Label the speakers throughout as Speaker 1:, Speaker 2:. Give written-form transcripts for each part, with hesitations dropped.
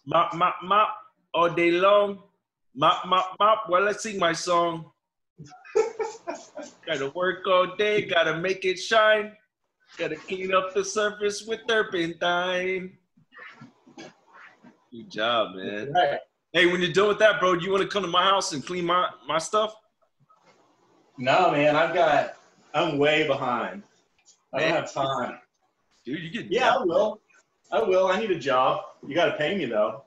Speaker 1: Mop, mop, mop all day long. Mop, mop, mop while I sing my song. Gotta work all day, gotta make it shine. Gotta clean up the surface with turpentine. Good job, man.
Speaker 2: Right.
Speaker 1: Hey, when you're done with that, bro, do you want to come to my house and clean my stuff?
Speaker 2: No, man, I'm way behind. I don't have time.
Speaker 1: Dude, you get
Speaker 2: Yeah, I will. I need a job. You got to pay me, though.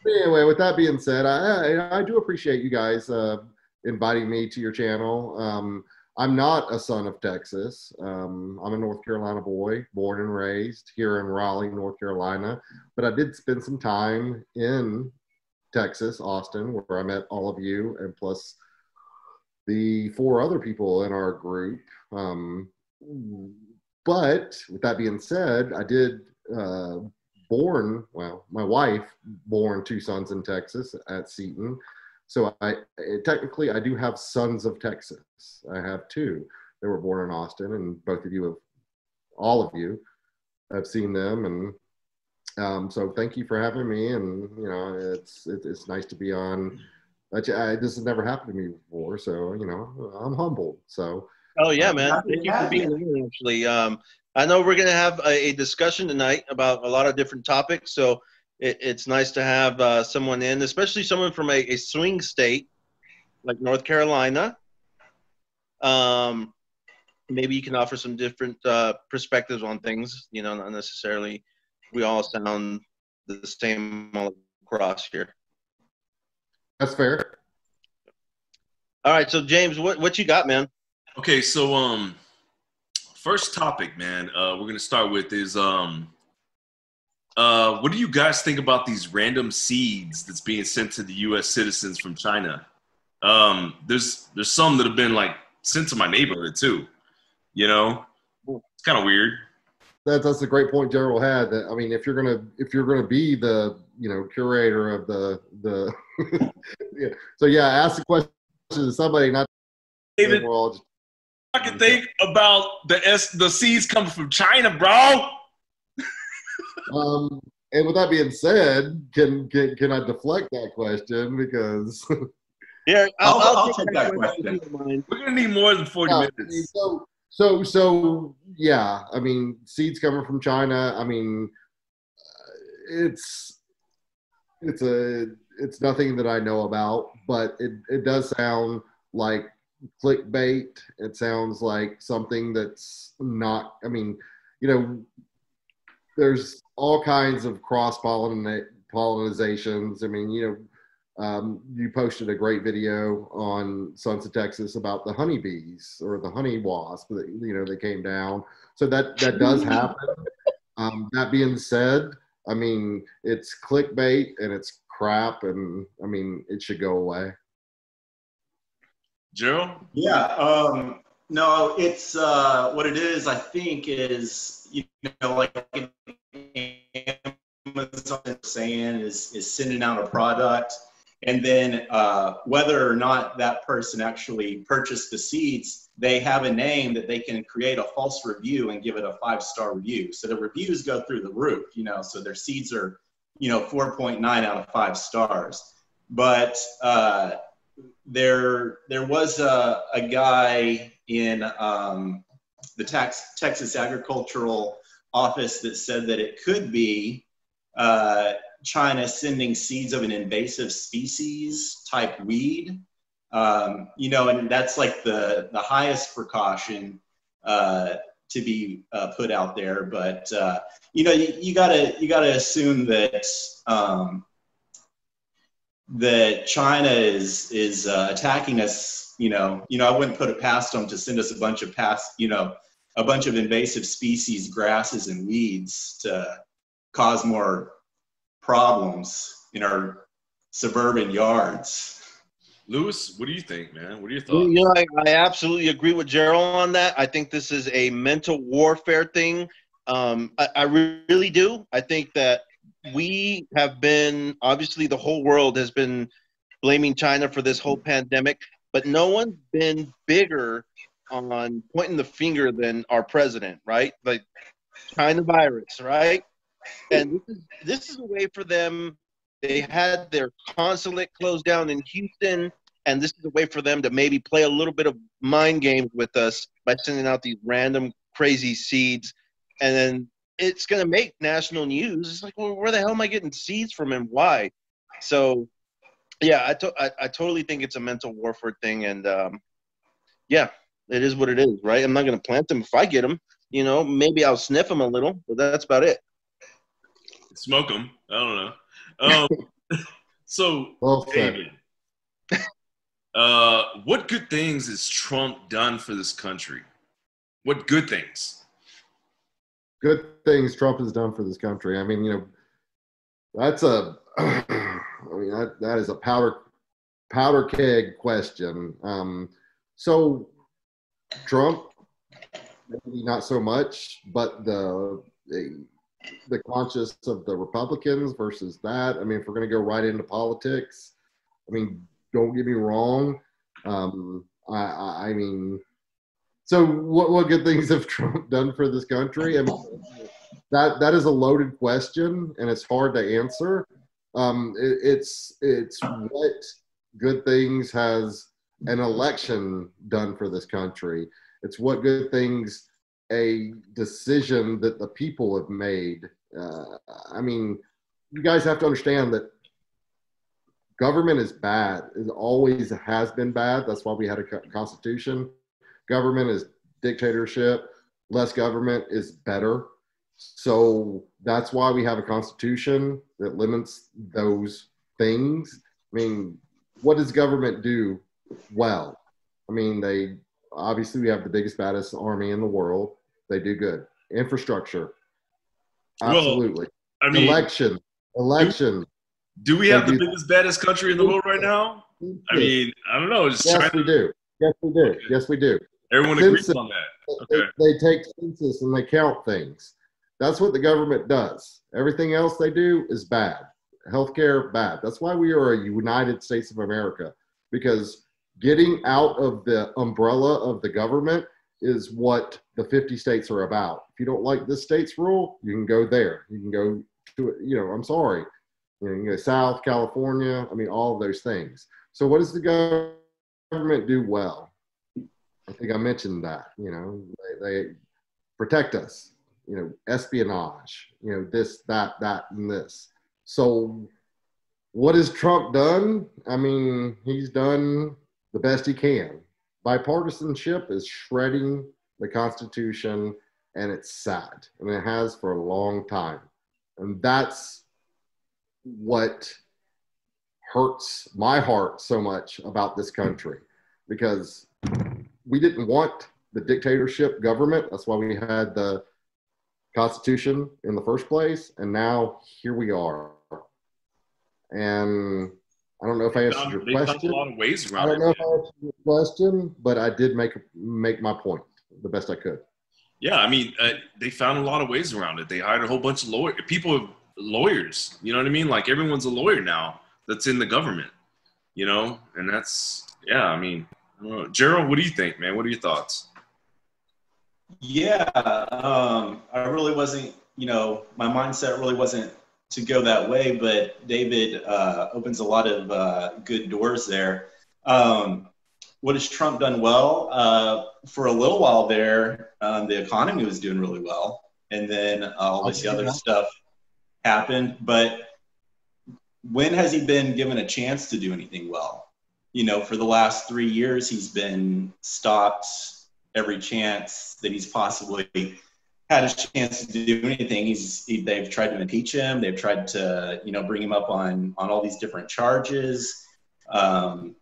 Speaker 3: Anyway, with that being said, I do appreciate you guys inviting me to your channel. I'm not a son of Texas. I'm a North Carolina boy, born and raised here in Raleigh, North Carolina. But I did spend some time in Texas, Austin, where I met all of you, and plus the 4 other people in our group. But with that being said, I did my wife born 2 sons in Texas at Seton. So technically I do have sons of Texas. I have 2 that were born in Austin, and all of you have seen them. And so thank you for having me. And, you know, it's nice to be on. This has never happened to me before. So, you know, I'm humbled. So.
Speaker 4: Oh yeah, man. Thank you for being here, actually. I know we're going to have a discussion tonight about a lot of different topics, so it's nice to have someone in, especially someone from a swing state like North Carolina. Maybe you can offer some different perspectives on things, you know, not necessarily we all sound the same all across here.
Speaker 3: That's fair.
Speaker 4: All right, so James, what you got, man?
Speaker 1: Okay, so first topic, man, we're gonna start with is what do you guys think about these random seeds that's being sent to the U.S. citizens from China? There's some that have been like sent to my neighborhood too. You know, it's kind of weird.
Speaker 3: That's a great point Gerald had. That, I mean, if you're gonna be the, you know, curator of the yeah. So yeah, ask the question to somebody, not
Speaker 1: David.
Speaker 3: We're all just,
Speaker 1: I can think about the seeds coming from China, bro.
Speaker 3: And with that being said, can I deflect that question because?
Speaker 4: Yeah,
Speaker 2: I'll take that question.
Speaker 1: We're gonna need more than 40 minutes.
Speaker 3: So yeah, I mean, seeds coming from China. I mean, it's nothing that I know about, but it does sound like clickbait. It sounds like something that's not. I mean, you know, there's all kinds of cross pollinizations. I mean, you know, you posted a great video on Sons of Texas about the honeybees or the honey wasp that, you know, they came down. So that does happen. That being said, I mean, it's clickbait and it's crap, and I mean, it should go away.
Speaker 1: Gerald?
Speaker 2: Yeah. No, it's what it is, I think, is, you know, like Amazon is saying is sending out a product, and then whether or not that person actually purchased the seeds, they have a name that they can create a false review and give it a 5-star review. So the reviews go through the roof, you know, so their seeds are, you know, 4.9 out of 5 stars. But there was a guy in the Texas Agricultural Office that said that it could be China sending seeds of an invasive species type weed, you know, and that's like the highest precaution to be put out there. But you know, you gotta assume that that China is attacking us. You know, I wouldn't put it past them to send us a bunch of invasive species, grasses and weeds to cause more problems in our suburban yards.
Speaker 1: Lewis, what do you think, man? What are your
Speaker 4: You
Speaker 1: thoughts?
Speaker 4: know, I absolutely agree with Gerald on that. I think this is a mental warfare thing. I really do. I think that we have been, obviously, the whole world has been blaming China for this whole pandemic, but no one's been bigger on pointing the finger than our president, right? Like China virus, right? And this is a way for them. They had their consulate closed down in Houston, and this is a way for them to maybe play a little bit of mind games with us by sending out these random crazy seeds, and then it's going to make national news. It's like, well, where the hell am I getting seeds from, and why? So, yeah, I totally think it's a mental warfare thing, and yeah, it is what it is, right? I'm not going to plant them if I get them. You know, maybe I'll sniff them a little, but that's about it.
Speaker 1: Smoke them. I don't know. So,
Speaker 3: Well said.
Speaker 1: David, what good things has Trump done for this country? What good things?
Speaker 3: Good things Trump has done for this country. I mean, you know, that's a, I mean, that is a powder keg question. So Trump, maybe not so much, but the conscience of the Republicans versus that. I mean, if we're going to go right into politics, I mean, don't get me wrong. I mean, so what good things have Trump done for this country? I mean, that is a loaded question, and it's hard to answer. It's what good things has an election done for this country. It's what good things a decision that the people have made. I mean, you guys have to understand that government is bad. It always has been bad. That's why we had a constitution. Government is dictatorship. Less government is better. So that's why we have a constitution that limits those things. I mean, what does government do well? I mean, obviously we have the biggest, baddest army in the world. They do good. Infrastructure, absolutely.
Speaker 1: Well, I mean,
Speaker 3: election.
Speaker 1: Do we have the biggest, baddest country in the world right now? I mean, I don't know.
Speaker 3: Yes, we do. Yes, we do.
Speaker 1: Okay.
Speaker 3: Yes, we do.
Speaker 1: Everyone agrees on that. Okay.
Speaker 3: They take census and they count things. That's what the government does. Everything else they do is bad. Healthcare, bad. That's why we are a United States of America, because getting out of the umbrella of the government is what the 50 states are about. If you don't like this state's rule, you can go there. You can go to, I'm sorry. You can go South California. I mean, all of those things. So what does the government do well? I think I mentioned that, they protect us, espionage, this, that, and this. So what has Trump done? I mean, he's done the best he can. Bipartisanship is shredding the Constitution, and it's sad, and it has for a long time. And that's what hurts my heart so much about this country, because we didn't want the dictatorship government. That's why we had the Constitution in the first place. And now here we are. And I don't know if I answered your question.
Speaker 1: They found a lot of ways around
Speaker 3: I don't know if I answered your question, but I did make my point the best I could.
Speaker 1: Yeah, I mean, they found a lot of ways around it. They hired a whole bunch of lawyers. You know what I mean? Like, everyone's a lawyer now that's in the government, and that's, yeah, I mean, I don't know. Gerald, what do you think, man? What are your thoughts?
Speaker 2: Yeah, I really wasn't, my mindset really wasn't to go that way, but David opens a lot of good doors there. What has Trump done well? For a little while there, the economy was doing really well, and then all this other stuff happened. But when has he been given a chance to do anything well? For the last 3 years, he's been stopped every chance that he's possibly had a chance to do anything. They've tried to impeach him. They've tried to, bring him up on all these different charges. Whenever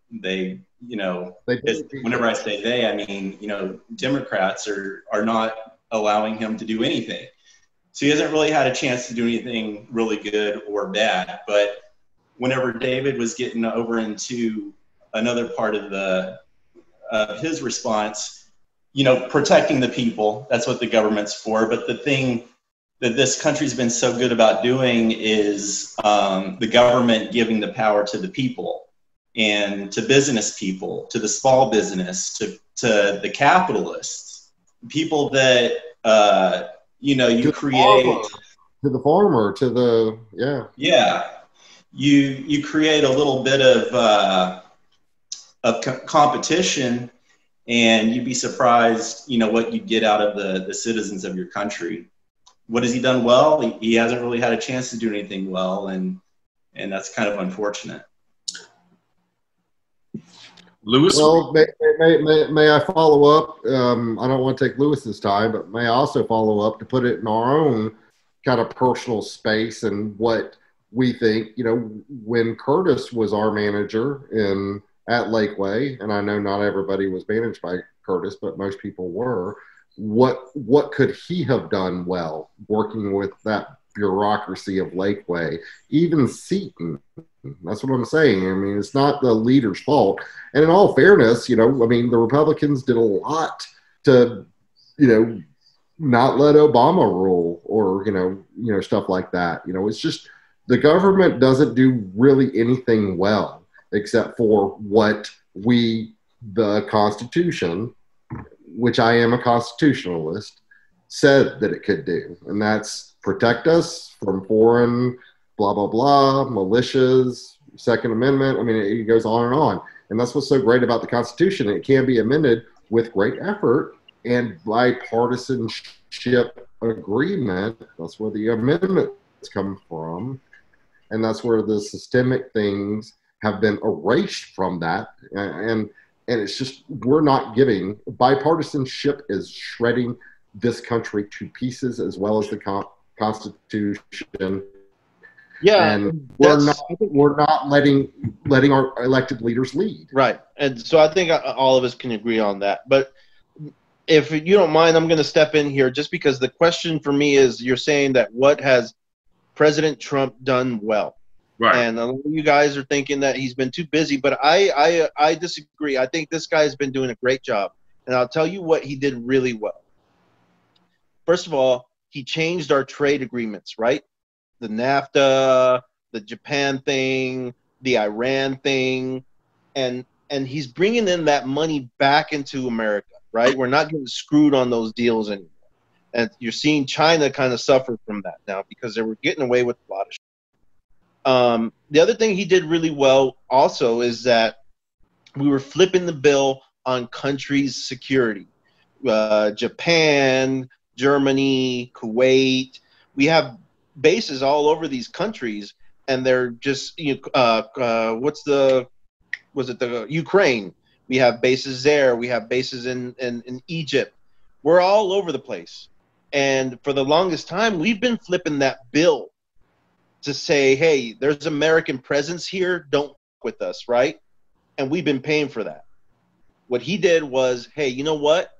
Speaker 2: I say they, I mean, Democrats are not allowing him to do anything. So he hasn't really had a chance to do anything really good or bad. But whenever David was getting over into another part of his response, protecting the people. That's what the government's for. But the thing that this country's been so good about doing is the government giving the power to the people and to business people, to the small business, to the capitalists, people that, you create.
Speaker 3: To the farmer, to the, yeah.
Speaker 2: Yeah. You create a little bit of competition, and you'd be surprised, what you get out of the citizens of your country. What has he done well? He hasn't really had a chance to do anything well, and that's kind of unfortunate.
Speaker 1: Lewis?
Speaker 3: Well, may I follow up? I don't want to take Lewis's time, but may I also follow up to put it in our own kind of personal space and what we think, when Curtis was our manager at Lakeway, and I know not everybody was managed by Curtis, but most people were, what could he have done well working with that bureaucracy of Lakeway? Even Seton, that's what I'm saying. I mean, it's not the leader's fault. And in all fairness, the Republicans did a lot to, not let Obama rule or, stuff like that. It's just the government doesn't do really anything well except for what the Constitution, which I am a constitutionalist, said that it could do. And that's protect us from foreign blah, blah, blah, militias, Second Amendment. I mean, it goes on and on. And that's what's so great about the Constitution. It can be amended with great effort and bipartisanship agreement. That's where the amendments come from. And that's where the systemic things have been erased from that. And it's just, we're not giving. Bipartisanship is shredding this country to pieces, as well as the Constitution.
Speaker 4: Yeah,
Speaker 3: and we're not letting our elected leaders lead.
Speaker 4: Right, and so I think all of us can agree on that. But if you don't mind, I'm going to step in here just because the question for me is, you're saying that what has President Trump done well?
Speaker 1: Right.
Speaker 4: And a lot of you guys are thinking that he's been too busy, but I disagree. I think this guy has been doing a great job, and I'll tell you what he did really well. First of all, he changed our trade agreements, right? The NAFTA, the Japan thing, the Iran thing, and he's bringing in that money back into America, right? We're not getting screwed on those deals anymore. And you're seeing China kind of suffer from that now because they were getting away with a lot of shit. The other thing he did really well also is that we were flipping the bill on countries' security. Japan, Germany, Kuwait, we have bases all over these countries, and they're just, the Ukraine? We have bases there. We have bases in Egypt. We're all over the place. And for the longest time, we've been flipping that bill to say, hey, there's American presence here. Don't fuck with us, right? And we've been paying for that. What he did was, hey, you know what?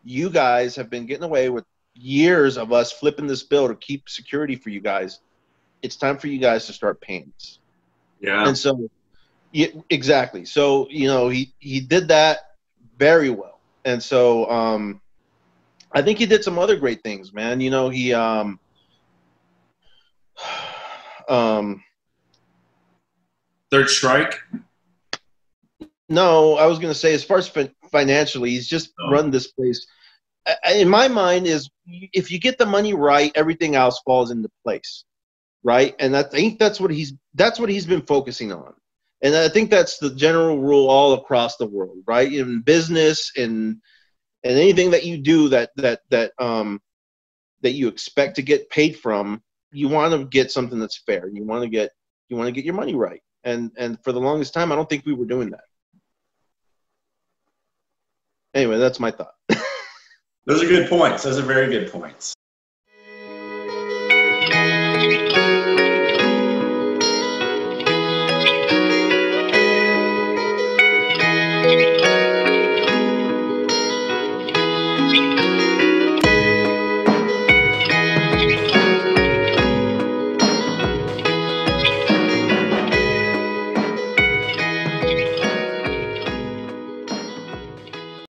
Speaker 4: You guys have been getting away with years of us flipping this bill to keep security for you guys. It's time for you guys to start paying us.
Speaker 1: Yeah.
Speaker 4: And so, yeah, exactly. So, he did that very well. And so, I think he did some other great things, man. He,
Speaker 1: Third strike?
Speaker 4: No, I was going to say, as far as financially, he's just run this place. In my mind, is if you get the money right, everything else falls into place, right? And I think that's what he's been focusing on. And I think that's the general rule all across the world, right? In business and anything that you do that you expect to get paid from, you want to get something that's fair. You want to get your money right. And for the longest time, I don't think we were doing that. Anyway, that's my thought.
Speaker 2: Those are good points. Those are very good points.